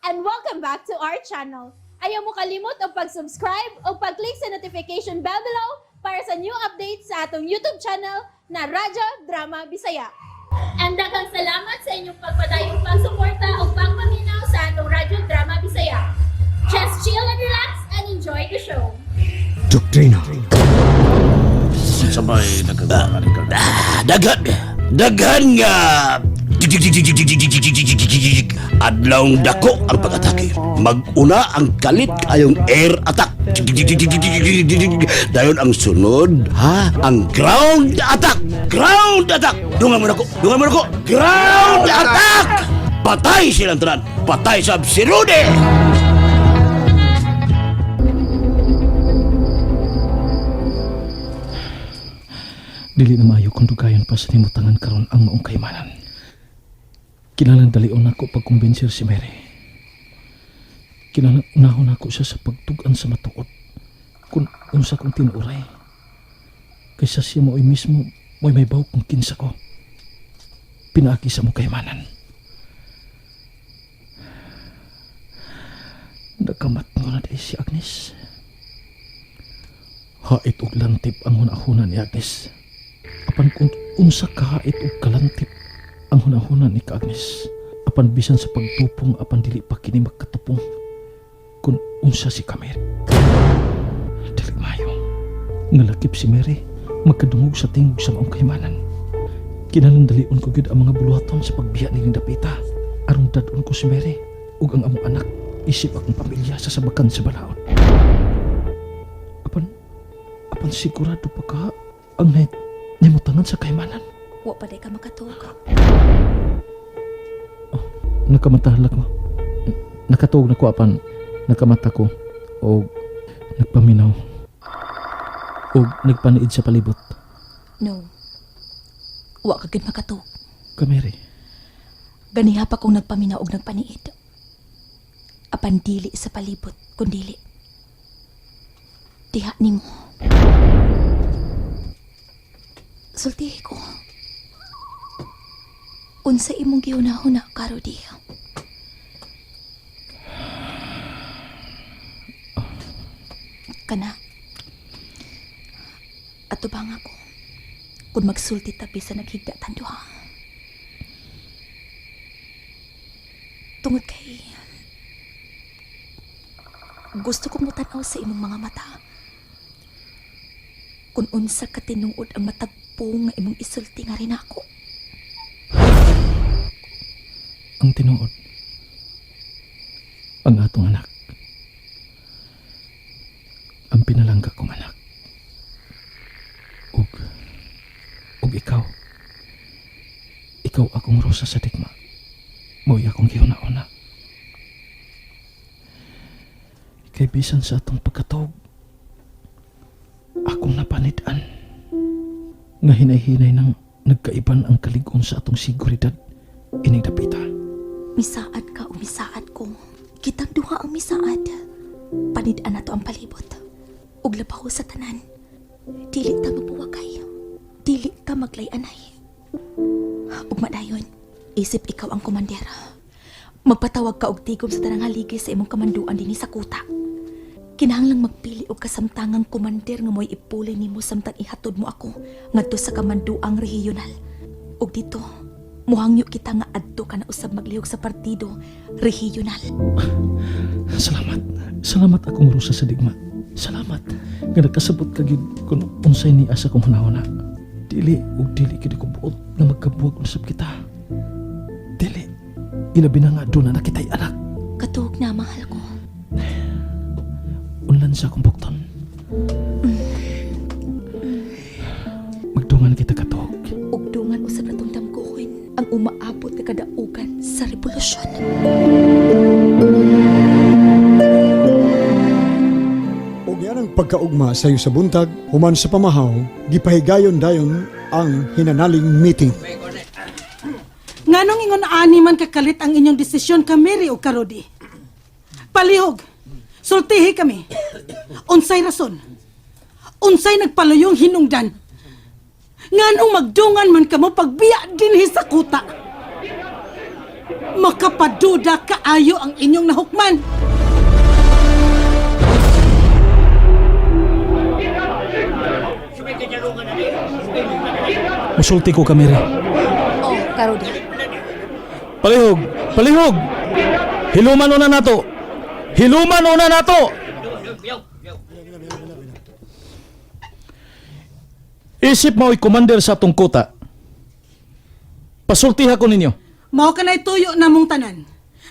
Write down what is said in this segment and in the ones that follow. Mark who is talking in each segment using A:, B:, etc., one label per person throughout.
A: and welcome back to our channel. Ayaw mo kalimot o pag-subscribe o pag-click sa notification bell below para sa new updates sa atong YouTube channel na Radyo Drama Bisaya. And daghang salamat sa inyong pagpadayong pagsuporta o pagpaminaw sa atong Radyo Drama Bisaya. Just chill and relax and enjoy the show.
B: Doktrina.
C: Sabay nagagawa ka. Daghan nga adlawng dako ang pag-atake. Mag-una ang kalit kayong air attack. Dayon ang sunod, ang ground attack. Ground attack. Dungan mo na ko. Ground attack. Patay silang tanan. Patay sa si Rudy.
B: Dili na maayo kung dugayon pa sa nimutangan karon ang maong kaymanan. Kinalang dalion ako pagkumbensir si Mary. Kinalang unahon ako siya sa pagtugan sa matuod. Kung unsa kong tinuray. Kaysa siya mo'y mismo may baw kung kinsa ko. Pinaagi sa mong kaymanan. Nakamat ko na dahil si Agnes. Hait og lantip ang hunahuna ni Agnes. Apan kung unsa kahait og kalantip ang hunahunan ni Agnes, apan bisan sa pagtupong apan dili pa kini magkatupong kung unsa si Kamer. Dili mayo ngalakip si Mary magkadungog sa tingog sa maong kaymanan. Kinahanglan ko gid ang mga buluhaton sa pagbiya ni Dapita aron dadon ko si Mary ug ang among anak isip akong pamilya sa sabakan sa balaod. Apan sigurado pa ka ang nimutangan sa kaymanan.
D: Wa pa day ka makatuog.
B: Nakamatahalak ko. Nakatuog na ko apan nakamata ko o nagpaminaw o nagpaniid sa palibot.
D: No. Wa ka gid makatuog.
B: Kameri.
D: Ganiha pa kung nagpaminaw og nagpaniid. Apan dili sa palibot kundili diha nimo. Sultihi ko. Unsa imong gihunahuna karo di? Kana. Atubang ako. Kung magsulti tabi sa naghigdatan duha. Tungod kay gusto kong mutanaw sa imong mga mata. Kung unsa ka tinuod ang matagpo nga imong isulti nga rin ako.
B: Ang tinuod. Ang atong anak. Ang pinalangga kong anak. Ug ikaw. Ikaw akong rosa sa digma. Mo'y akong gihuna-una. Kay bisan sa atong pagkatawag, akong napanidan nga hinay-hinay nang nagkaiban ang kaligon sa atong seguridad ining Dapita.
D: Misaad ka o misaad ko. Kitang duha ang misaad. Panidaan na to ang palibot. Ug labaw sa tanan. Dili ta magbuwagay. Dili ta maglayanay. Ug madayon, isip ikaw ang komandera. Magpatawag ka og tigom sa tanang haligi sa imong kamanduan dinhi sa kuta. Kinahanglang magpili og kasamtangang komander nga mo'y ipuli nimo samtang ihatod mo ako ngadto sa kamanduang rehiyonal. Ug dito, muhangyo kita nga adto ka na usab maglihok sa partido rehiyonal.
B: Salamat. Salamat akong rosa sa digma. Salamat. Nga nagkasabot ka gid kung unsay ni asa kong hunahuna. Dili gid ko buot nga magkabuwag usab kita. Dili. Ilabi na nga doon na nakitay anak.
D: Katuog na, mahal ko.
B: Unlan sa akong bukton. Magdungan kita katuog.
D: Ug dungan usab natong damguhon ang umaabot nga kadaugan sa revolusyon.
E: Og yan ang pagkaugma sa iyo sa buntag, human sa pamahaw, gipahigayon dayon ang hinanaling meeting.
F: Nganong ingon ani man kakalit ang inyong desisyon ka Mary o Karodi? Palihog, sultihi kami. Unsay rason? Unsay nagpaluyong hinungdan? Nganong magdungan man kamo pagbiya dinhi sa kuta? Makapaduda kaayo ang inyong nahukman.
B: Musulti ko kamere.
D: Oh, Karudi.
B: Palihog! Palihog! Hiluman una nato! Hiluman una nato! Isip mao'y commander sa atong kuta. Pasultiha ko ninyo.
F: Mao ka na'y tuyo na mong tanan.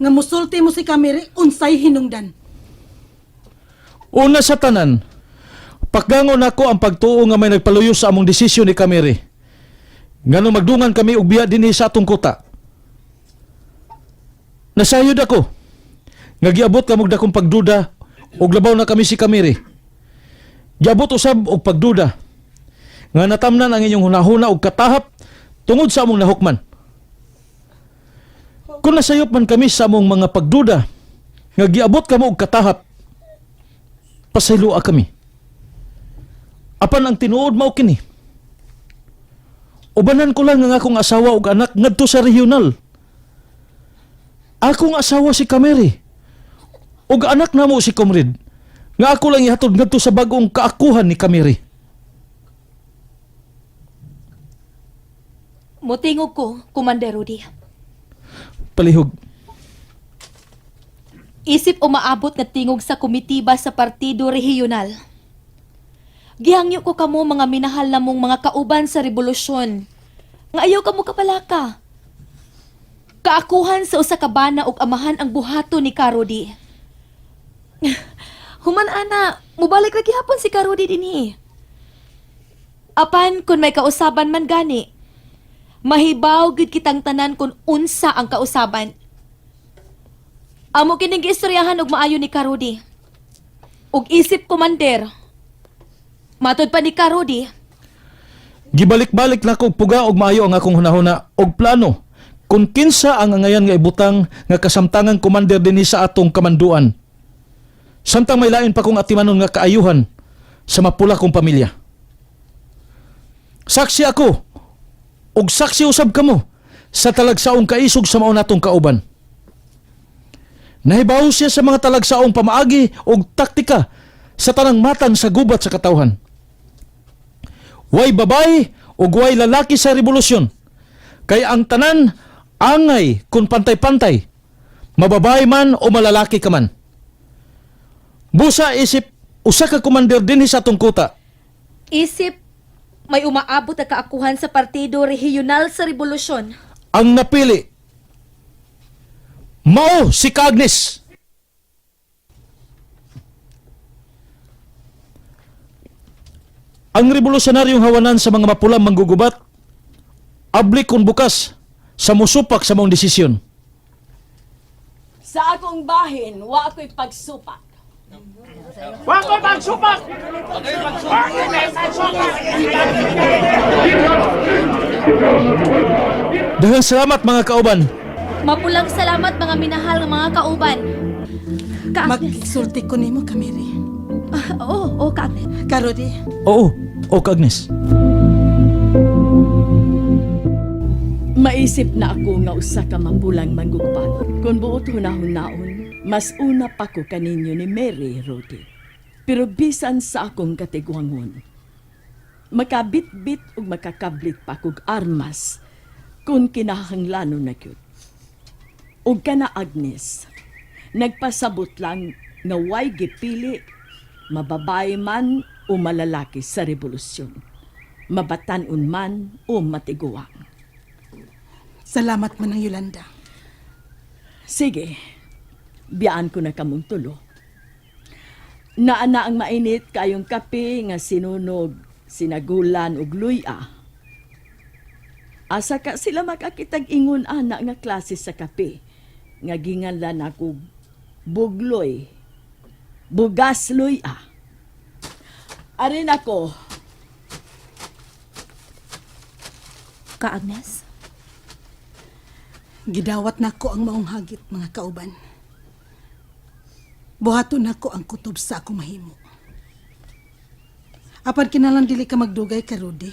F: Nga musulti mo si Kamiri, unsay hinungdan.
B: Una sa tanan, paggangon ako ang pagtuo nga may nagpaluyo sa among desisyon ni Kamiri. Ngano magdungan kami og biya dinhi sa atong kuta. Nasayod ako. Nga giabot kamog dakong pagduda og labaw na kami si Kamiri. Giabot usab og pagduda. Nga natamnan ang inyong hunahuna og katahap tungod sa among nahukman. Kung nasayop man kami sa among mga pagduda, nga giabot kamo og katahap, pasaylua kami. Apan ang tinuod mao kini. Ubanan ko lang nga akong asawa ug anak ngadto sa regional. Akong asawa si Kameri. Ug anak namo si Comrade. Nga ako lang ihatod ngadto sa bagong kaakuhan ni Kameri.
D: Mutingog ko, Commander Rudy.
B: Palihog.
D: Isip umaabot nga tingog sa komitiba sa Partido Regional. Gihangyo ko kamo mga minahal na mong mga kauban sa revolusyon. Nga ayaw kamo kapalaka. Kaakuhan sa usa ka bana ug amahan ang buhato ni Karudi. Human ana, mubalik ra gihapon si Karudi dinhi. Apan kun may kausaban man gani, mahibaw gid kitang tanan kung unsa ang kausaban. Amo kining giistoryahan og maayo ni Karudi. Og isip Commander. Matod pa ni Karudi,
B: Gibalik-balik na ko og puga og maayo ang akong hunahuna og plano kung kinsa ang angayan nga ibutang nga kasamtangang commander dinhi sa atong kamanduan. Samtang may lain pa kong atimanon nga kaayuhan sa mapula kong pamilya. Saksi ako og saksi usab kamo sa talagsaong kaisog sa mao natong kauban. Nahibaw siya sa mga talagsaong pamaagi og taktika sa tanang matang sa gubat sa katawhan. Way babae o way lalaki sa revolusyon. Kaya ang tanan, angay kung pantay-pantay. Mababae man o malalaki ka man. Busa isip, usa ka commander din sa atong kuta.
D: isip may umaabot na kaakuhan sa Partido Regional sa Revolusyon.
B: Ang napili, mao si Agnes. Ang revolusyonaryong hawanan sa mga mapulang manggugubat, ablik kung bukas sa musupak sa mong desisyon.
G: Sa akong bahin, wa ako'y pagsupak.
B: Daghang salamat mga kauban.
D: Mapulang salamat mga minahal ng mga kauban. Ka-Agnes.
F: Magsulti ko nimo, Kamiri.
D: Oo, Ka-Agnes.
F: Karudi,
B: Oo, o Agnes.
G: Maisip na ako nga usa ka mapulang manggugpat. Kung buot hunahon-naon, mas una pa ko kaninyo ni Mary, Rudy. Pero bisan sa akong katigwangon, makabit-bit ug makakablit pa kog armas kung kinahanglanon na gyud. Ug kana Agnes, nagpasabot lang nga way gipili, mababae man o malalaki sa revolusyon, mabatanon man o matiguang.
F: salamat man ang Yolanda.
G: Sige, biyaan ko na kamong tulo. Naana ang mainit kayong kape nga sinunog, sinagulan ug luya. Asa ka sila makakitag ingon ana nga klase sa kape nga ginganlan ako bugloy, bugas luya. Arin ako,
D: Ka-Agnes.
F: Gidawat nako ang maong hagit, mga kauban. Buhaton nako ang kutob sa akong mahimo. Apan kinalang dili ka magdugay, Karudi.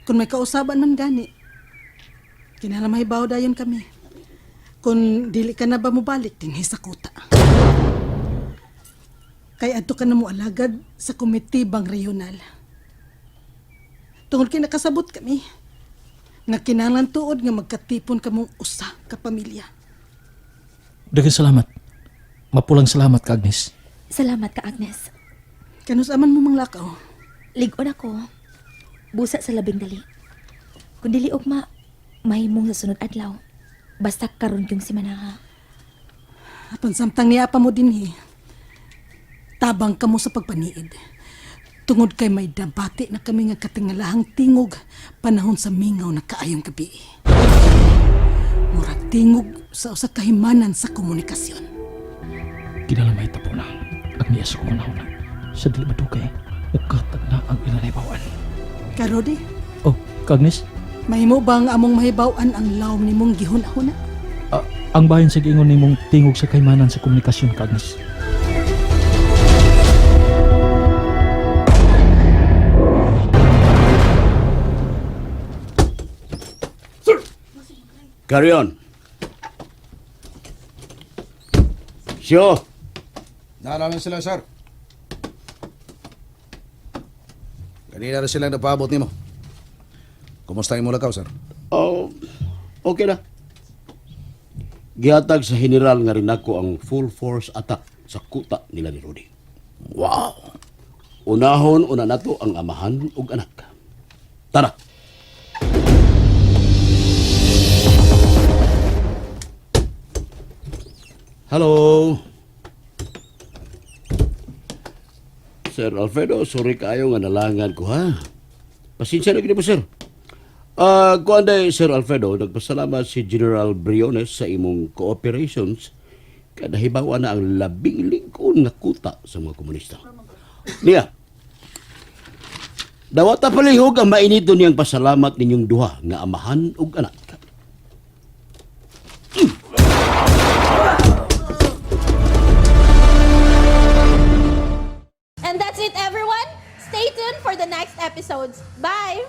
F: Kung may kausaban man gani, kinalang mahibaw dayon kami. kung dili ka na ba mobalik din sa kuta. Kay adto ka na mo alagad sa komitibang regional. Tungod kay nakasabot kami, nga kinahanglan tuod nga magkatipon kamong usa ka pamilya.
B: Daghang salamat. Mapulang salamat ka, Agnes.
D: Salamat ka, Agnes.
F: Kanus aman mo manglakaw.
D: Ligon ako. Busa sa labing dali. Kung dili ugma, mahimong sa sunod adlaw. Basta karon yung simana nga.
F: Apan samtang niya pa mo dinhi. Tabang kamo sa pagpaniid. Tungod kay may dabati na kami nga katingalahang tingog panahon sa mingaw na kaayong gabi. Murag tingog sa usa ka himanan sa komunikasyon.
B: Kinalamay tapo na. Agnes ko manahon na. Sa dili madugay, ukatag na ang ilanaybawan.
F: Karodi,
B: Oh, ka Agnes?
F: mahimo ba nga among mahibaw-an ang lawom nimong gihuna-huna?
B: Ang bahin sa giingon nimong tingog sa kaymanan sa komunikasyon, ka Agnes.
C: Carry on. Sure.
H: Naalamin sila, sir. Kanina na silang napaabot nimo. Kumusta yung mulakaw, sir?
C: Oh, okay na. Gihatag sa general nga rin ako ang full force attack sa kuta nila ni Rudy. Wow! Unahon una nato ang amahan ug anak. Tara! Hello! Sir Alfredo, sorry kayo nga nalangan ko ha. Pasensya na gini po, sir. Kuan day, Sir Alfredo, nagpasalamat si General Briones sa imong cooperations kada hibawa na ang labing lingkon nga kuta sa mga komunista. Niya, dawata palihog ang mainito niyang pasalamat ninyong duha nga amahan ug anak.
A: And that's it, everyone. Stay tuned for the next episodes. Bye!